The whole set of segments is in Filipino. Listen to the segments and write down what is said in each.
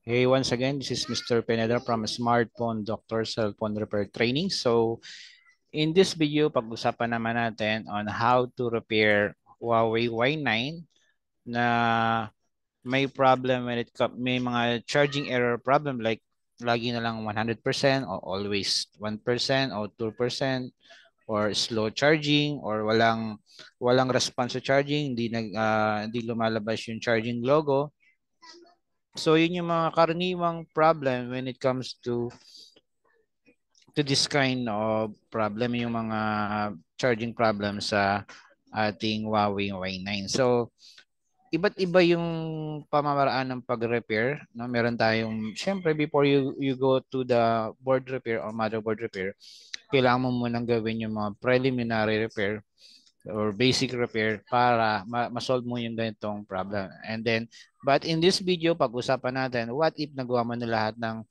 Hey, once again, this is Mr. Pineda from Smartphone Doctor Cell Phone Repair Training. So, in this video, pag-usapan naman natin on how to repair Huawei Y9 na may problem when may mga charging error problem like lagi na lang 100% or always 1% or 2% or slow charging or walang response sa charging, hindi lumalabas yung charging logo. So yun yung mga karaniwang problem when it comes to this kind of problem, yung mga charging problem sa ating Huawei Y9. So iba't iba yung pamamaraan ng pag-repair, no? Meron tayong syempre before you go to the board repair or motherboard repair, kailangan mo munang gawin yung mga preliminary repair or basic repair para ma-solve mo yung ganitong problem. And then, but in this video, pag-usapan natin, what if nagawa mo na lahat ng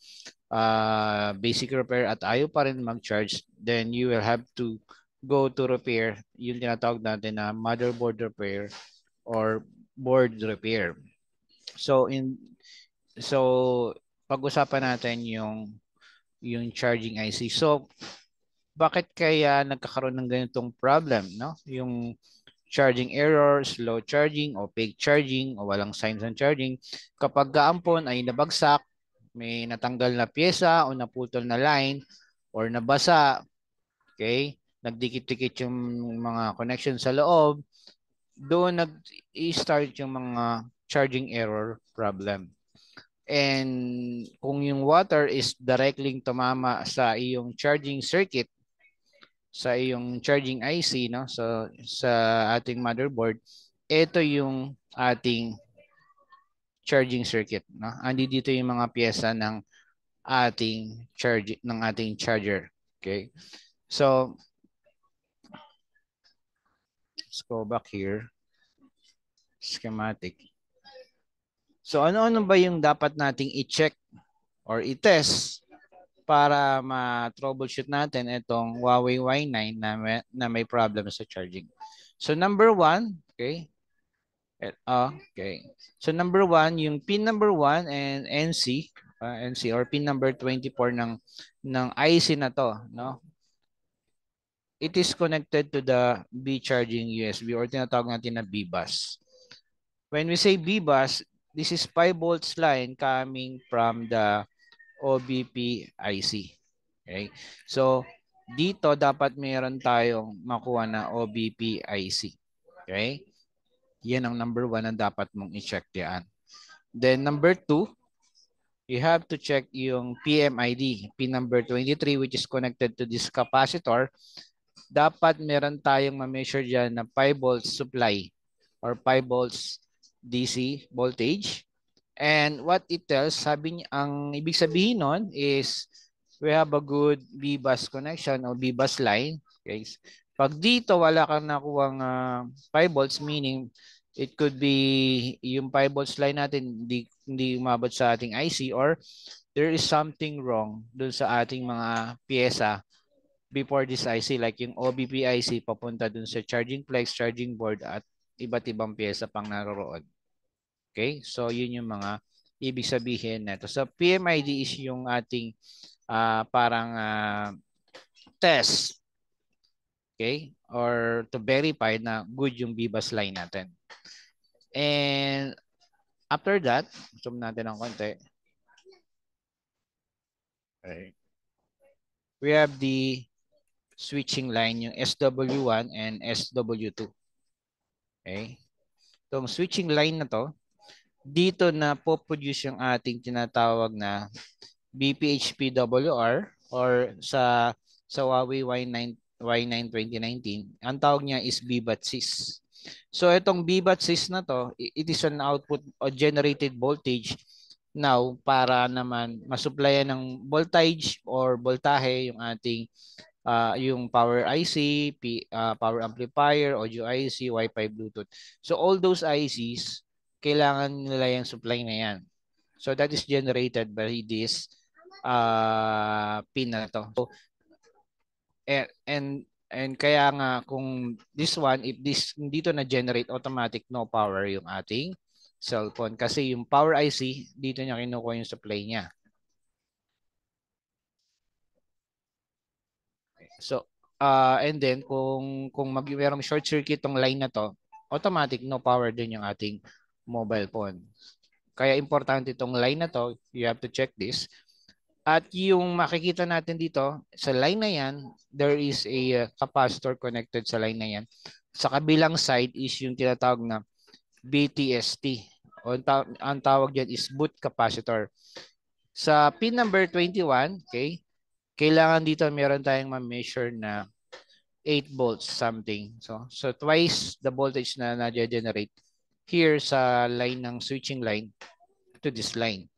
basic repair at ayaw pa rin mag-charge, then you will have to go to repair, yung tinatawag natin na motherboard repair or board repair. So, pag-usapan natin yung charging IC. So, bakit kaya nagkakaroon ng ganitong problem, no? Yung charging error, slow charging, o fake charging, o walang signs ng charging. Kapag gaampon ay nabagsak, may natanggal na pyesa o naputol na line or nabasa, okay? Nagdikit-dikit yung mga connection sa loob, doon nag-i-start yung mga charging error problem. And kung yung water is directly tumama sa iyong charging circuit, sa iyong charging IC, no? So sa ating motherboard, ito yung ating charging circuit, no? Andi dito yung mga piyesa ng ating charger. Okay? So let's go back here. Schematic. So ano-ano ba yung dapat nating i-check or i-test para ma-troubleshoot natin itong Huawei Y9 na may problem sa charging? So number one, okay? Okay. So number one, yung pin number 1 and NC or pin number 24 ng IC na to, no? It is connected to the B charging USB or tinatawag natin na B bus. When we say B bus, this is 5 volts line coming from the OBP IC. Okay? So dito dapat mayroon tayong makuha na OBP IC. Okay? Yan ang number 1 na dapat mong i-check diyan. Then number 2, you have to check yung PMID, pin number 23, which is connected to this capacitor. Dapat meron tayong ma-measure dyan na 5 volts supply or 5 volts DC voltage. And what it tells, ang ibig sabihin nun is we have a good B-bus connection o B-bus line. Okay. Pag dito wala kang nakuhang 5 volts, meaning it could be yung 5 volts line natin hindi umabot sa ating IC or there is something wrong dun sa ating mga pyesa before this IC, like yung OBP IC papunta dun sa charging flex, charging board at iba't ibang pyesa pang naroroon. Okay? So yun yung mga ibig sabihin nito. So PMID is yung ating parang test. Okay? Or to verify na good yung B-bus line natin. And after that, zoom natin ng konti. Okay. We have the switching line, yung SW1 and SW2. Okay? Itong switching line na to, dito na po-produce yung ating tinatawag na BPHPWR or sa Huawei Y9 2019, ang tawag niya is BBAT6. So itong BBAT6 na to, it is an output or generated voltage now para naman masupplyan ng voltage or voltahe yung ating yung power IC, power amplifier, audio IC, Wi-Fi, Bluetooth. So all those ICs, kailangan nila yung supply na yan. So that is generated by this pin na to. So, and kaya nga kung this one, if this dito na generate automatic no power yung ating cellphone. Kasi yung power IC, dito niya kinukuha yung supply niya. So, and then kung merong short circuit tong line na to, automatic no power din yung ating mobile phone. Kaya importante itong line na to, you have to check this. At yung makikita natin dito, sa line na yan, there is a capacitor connected sa line na yan. Sa kabilang side is yung tinatawag na BTST. O ang tawag dyan is boot capacitor. Sa pin number 21, okay, kailangan dito meron tayong ma-measure na 8 volts something. So twice the voltage na na-generate here sa line ng switching line to this line.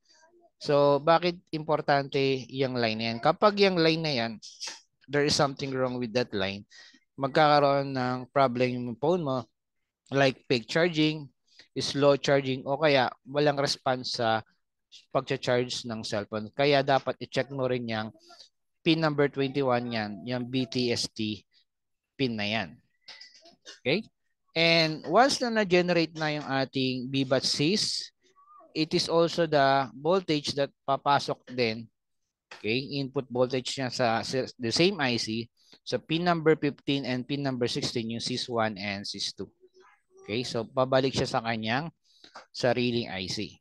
So bakit importante yung line na yan? Kapag yung line na yan, there is something wrong with that line, magkakaroon ng problem yung phone mo, like peak charging, slow charging, o kaya walang response sa pagcha-charge ng cellphone. Kaya dapat i-check mo rin yung pin number 21 yan, yung BTST pin na yan. Okay? And once na-generate na yung ating BBAT6, it is also the voltage that papasok din. Okay? Input voltage niya sa the same IC. So pin number 15 and pin number 16 yung SYS1 and SYS2. Okay? So pabalik siya sa kanyang sariling IC.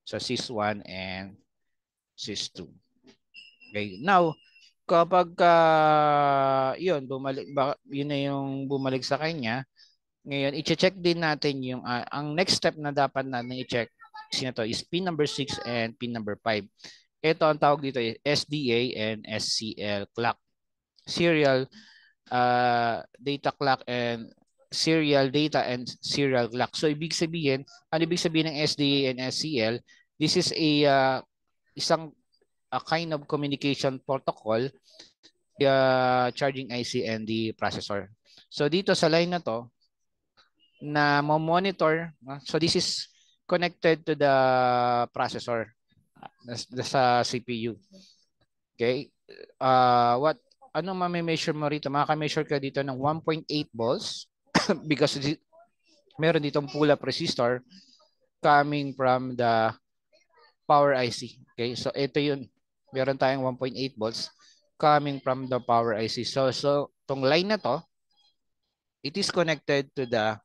So SYS1 and SYS2. Okay? Now, kapag yun, yun na yung bumalik sa kanya, ngayon, i-check din natin yung, ang next step na dapat natin i-check is pin number 6 and pin number 5. Ito ang tawag dito is SDA and SCL clock. Serial data clock and serial data and serial clock. So, ibig sabihin, ano ibig sabihin ng SDA and SCL? This is a isang kind of communication protocol, the charging IC and the processor. So, dito sa line na to, na monitor. So this is connected to the processor sa CPU. Okay? Ano ma-measure mo rito? Maka-measure ka dito ng 1.8 volts because meron ditong pull-up resistor coming from the power IC. Okay? So ito yun. Meron tayong 1.8 volts coming from the power IC. So tong line na to, it is connected to the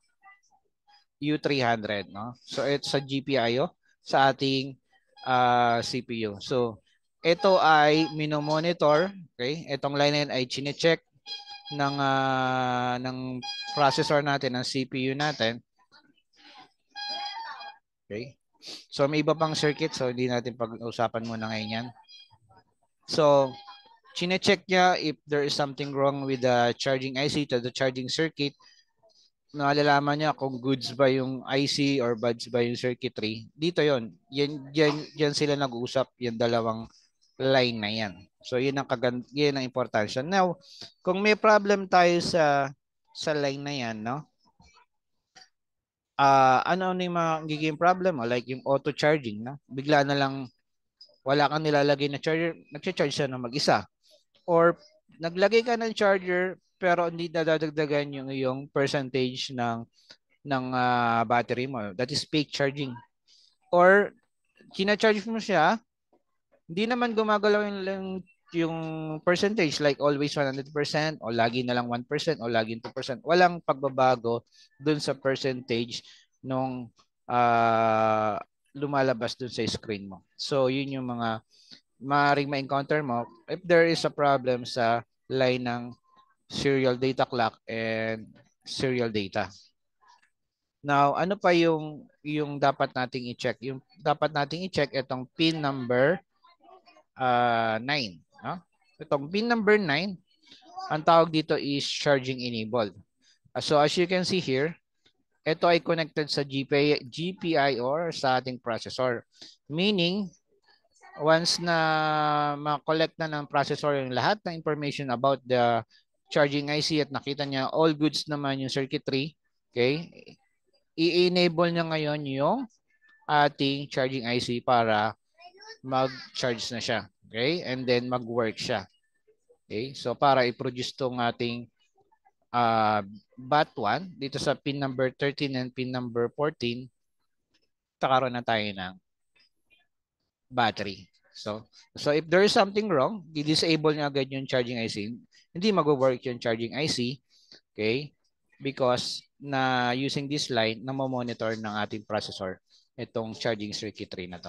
U300, no? So ito sa GPIO sa ating CPU. So ito ay minomonitor, okay? Itong line na yan ay chine-check ng processor natin, ng CPU natin. Okay? So may iba pang circuit, so hindi natin pag-usapan muna ngayon yan. So chine-check niya if there is something wrong with the charging IC to the charging circuit. Nalalaman niya kung goods ba yung IC or bads ba yung circuitry. Dito yon. Yan sila nag-uusap, yung dalawang line na yan. So yun ang importansya. Now, kung may problem tayo sa line na yan, no? Ano yung magiging problem mo? Like yung auto charging, no? Bigla na lang wala kang nilalagay na charger, nagcha-charge siya ng mag-isa. Or naglagay ka ng charger pero hindi nadadagdagan yung iyong percentage ng battery mo. That is peak charging. Or kina-charge mo siya, hindi naman gumagalaw yung percentage like always 100% o lagi na lang 1% o lagi 2%. Walang pagbabago dun sa percentage nung lumalabas dun sa screen mo. So yun yung mga maaaring ma-encounter mo if there is a problem sa line ng serial data clock and serial data. Now, ano pa yung dapat nating i-check? Yung dapat nating i-check itong pin number 9. No? Itong pin number 9, ang tawag dito is charging enabled. So as you can see here, ito ay connected sa GPIO or sa ating processor. Meaning, once na ma-collect na ng processor yung lahat ng information about the charging IC at nakita niya all goods naman yung circuitry, okay, i-enable niya ngayon yung ating charging IC para mag-charge na siya. Okay? And then mag-work siya. Okay? So para i-produce tong ating BAT1 dito sa pin number 13 and pin number 14, kakaroon na tayo ng battery. So if there is something wrong, di-disable niya agad yung charging IC. Hindi mag-work yung charging IC. Okay? Because na using this line na monitor ng ating processor itong charging circuitry na to.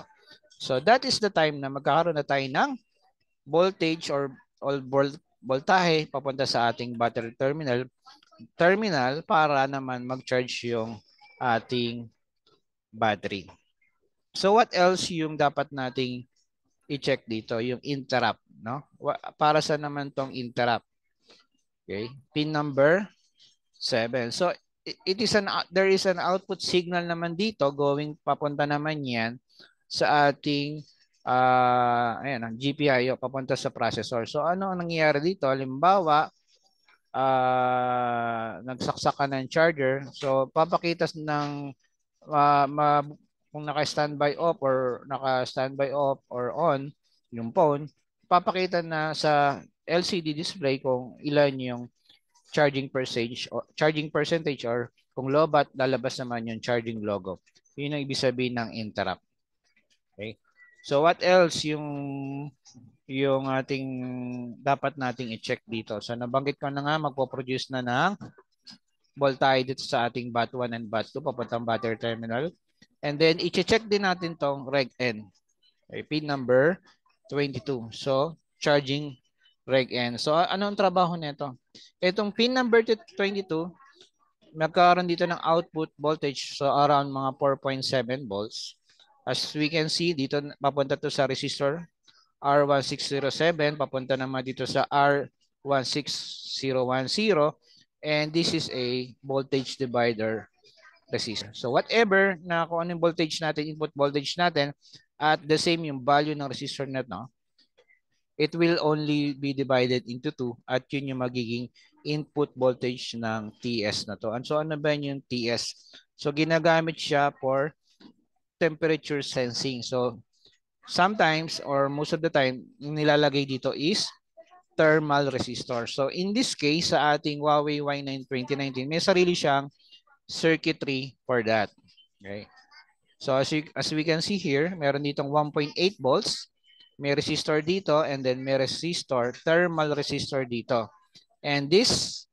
So that is the time na magkakaroon na tayo ng voltage or voltahe papunta sa ating battery terminal para naman mag-charge yung ating battery. So what else yung dapat nating i-check dito? Yung interrupt, no? Para sa naman tong interrupt? Okay? Pin number 7. So there is an output signal naman dito going papunta naman yan sa ating ayan, ang GPIO papunta sa processor. So ano ang nangyayari dito? Halimbawa, nagsaksak ka ng charger. So papakita ng kung naka-standby off or naka-standby off or on yung phone, papakita na sa LCD display kung ilan yung charging percentage or kung low bat, lalabas naman yung charging logo. Yun ang ibig sabihin ng interrupt. Okay? So what else yung ating dapat nating i-check dito? So nabanggit ko na nga, magpo-produce na ng voltage dito sa ating BAT1 and BAT2 papuntang battery terminal. And then i-check din natin tong reg-N. Okay, pin number 22. So charging reg-N. So ano ang trabaho nito? Itong pin number 22, magkaroon dito ng output voltage so around mga 4.7 volts. As we can see, dito papunta to sa resistor R1607, papunta naman dito sa R16010, and this is a voltage divider resistor. So whatever na kung anong voltage natin, input voltage natin, at the same yung value ng resistor na no, it will only be divided into 2 at yun yung magiging input voltage ng TS na to. And so ano ba yung TS? So ginagamit siya for temperature sensing. So sometimes or most of the time, nilalagay dito is thermal resistor. So in this case, sa ating Huawei Y9 2019, may sarili siyang circuitry for that. Okay. So as we can see here, meron ditong 1.8 volts. May resistor dito and then may resistor, thermal resistor dito. And this,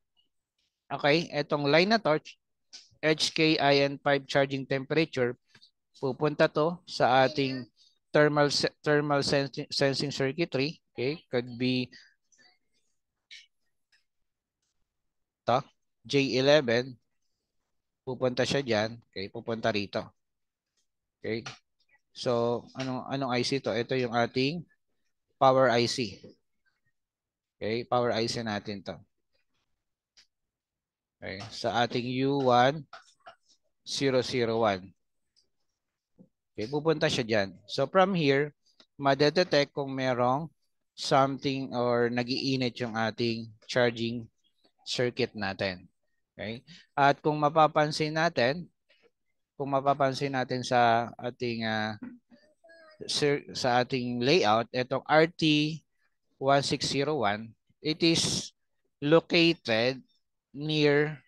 okay, etong line na to, HKIN5 charging temperature, pupunta to sa ating thermal sensing circuitry. Okay, could be to J11. Pupunta siya diyan. Okay, pupunta rito. Okay. So, anong IC to? Ito yung ating power IC. Okay, power IC natin to. Okay, sa ating U1001. Okay, pupunta siya diyan. So from here, madedetect kung merong something or nagiinit yung ating charging circuit natin. Okay? At kung mapapansin natin sa ating layout, itong RT1601, it is located near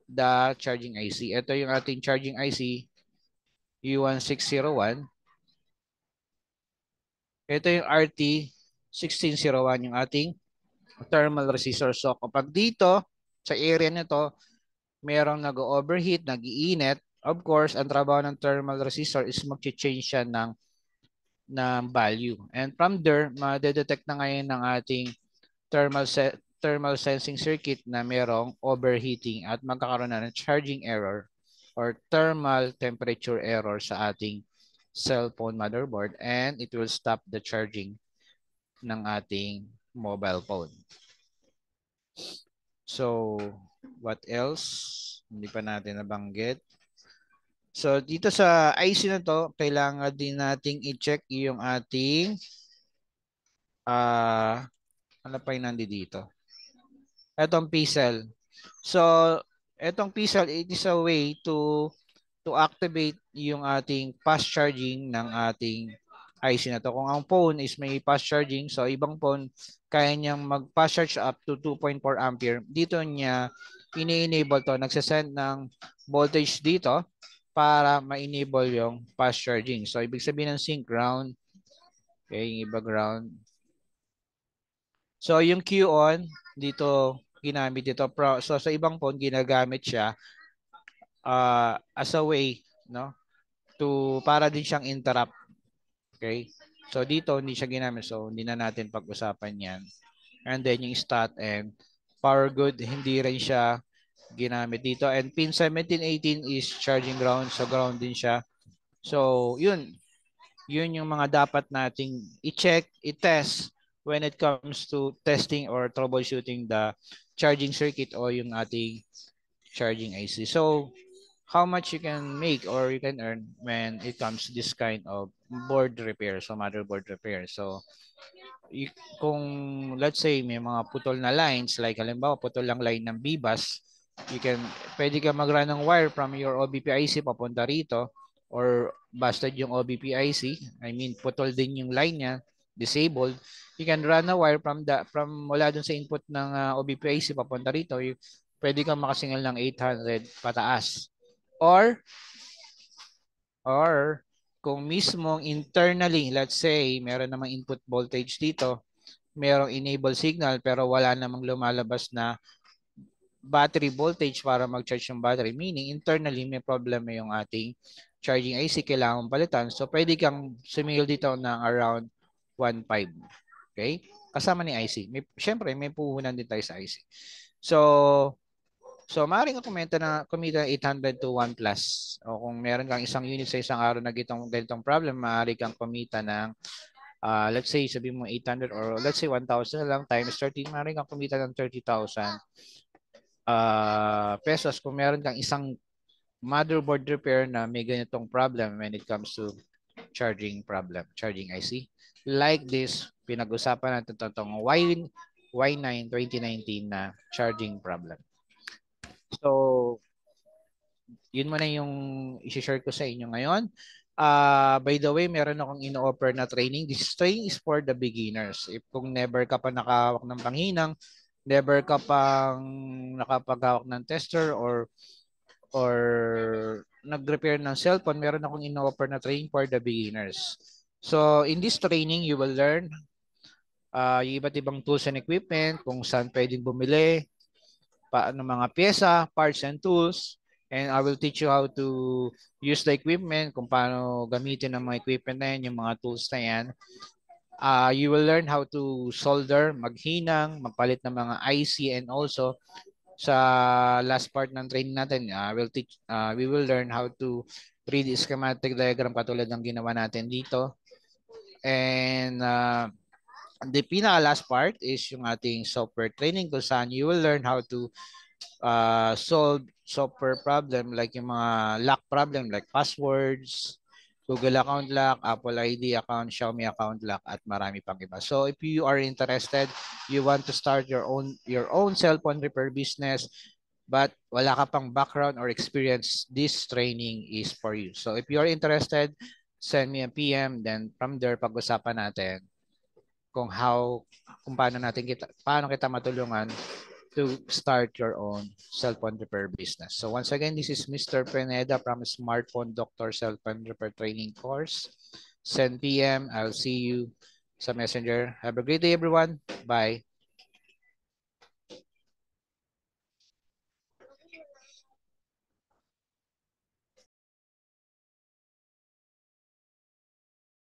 the charging IC. Ito yung ating charging IC U1601. Ito yung RT1601, yung ating thermal resistor. So kapag dito sa area nito merong nag-overheat, nag-iinit, of course, ang trabaho ng thermal resistor is mag-change siya ng value. And from there, ma-detect na ngayon ng ating thermal sensing circuit na merong overheating at magkakaroon na ng charging error or thermal temperature error sa ating cellphone motherboard, and it will stop the charging ng ating mobile phone. So, what else? Hindi pa natin nabanggit. So, dito sa IC na to, kailangan din nating i-check yung ating ano pa yung nandito? Etong P-cell. So, etong P-cell, it is a way to activate yung ating fast charging ng ating IC na to. Kung ang phone is may fast charging, so ibang phone, kaya niyang mag-fast charge up to 2.4 ampere. Dito niya ini-enable to, nagsasend ng voltage dito para ma-enable yung fast charging. So, ibig sabihin ng sync ground, okay, yung iba ground. So, yung Q-on, dito, ginamit dito. So, sa ibang phone, ginagamit siya as a way, no, para din siyang interrupt. Okay? So, dito, hindi siya ginamit. So, hindi na natin pag-usapan yan. And then, yung stat and power good, hindi rin siya ginamit dito. And pin 1718 is charging ground. So, ground din siya. So, yun. Yun yung mga dapat nating i-check, i-test when it comes to testing or troubleshooting the charging circuit o yung ating charging IC. So, how much you can make or you can earn when it comes to this kind of board repair, so motherboard repair. So, kung let's say may mga putol na lines, like halimbawa putol lang line ng BBUS, pwede ka mag-run ng wire from your OBP IC papunta rito, or busted yung OBP IC, I mean putol din yung line niya, disabled, you can run a wire from mula dun sa input ng OBP IC papunta rito, pwede kang makasingil ng 800 pataas. Or kung mismo internally, let's say, meron namang input voltage dito, merong enable signal pero wala namang lumalabas na battery voltage para mag-charge yung battery. Meaning, internally, may problema yung ating charging IC, kailangan palitan. So, pwede kang sumingil dito ng around 1.5. Okay? Kasama ni IC. Siyempre, may puhunan din tayo sa IC. So, maaaring ka kumita 800 to 1 plus. O kung meron kang isang unit sa isang araw na ganitong problem, maaari kang kumita ng, let's say, sabi mo 800 or let's say 1,000 na lang times 13, maaaring kang kumita ng 30,000 pesos kung meron kang isang motherboard repair na may ganitong problem when it comes to charging IC. Like this, pinag-usapan natin itong Y9 2019 na charging problem. So, yun muna yung i-share ko sa inyo ngayon. By the way, meron akong ino-offer na training. This training is for the beginners. If kung never ka pa nakahawak ng panghinang, never ka pang nakapaghawak ng tester or nag-repair ng cellphone, meron akong ino-offer na training for the beginners. So, in this training, you will learn yung iba't ibang tools and equipment, kung saan pwedeng bumili, paano mga pyesa, parts and tools, and I will teach you how to use the equipment, kung paano gamitin ang mga equipment na yan, yung mga tools na yan. You will learn how to solder, maghinang, magpalit ng mga IC, and also sa last part ng training natin, we will learn how to read schematic diagram katulad ng ginawa natin dito. And the pinaka-last part is yung ating software training kung saan you will learn how to solve software problem like yung mga lock problem like passwords, Google account lock, Apple ID account, Xiaomi account lock, at marami pang iba. So if you are interested, you want to start your own cellphone repair business, but wala ka pang background or experience, this training is for you. So if you are interested, send me a PM, then from there pag-usapan natin kung paano kita matulungan to start your own cellphone repair business. So once again, this is Mr. Pineda from Smartphone Doctor Cellphone Repair Training Course. Send PM. I'll see you sa Messenger. Have a great day, everyone. Bye.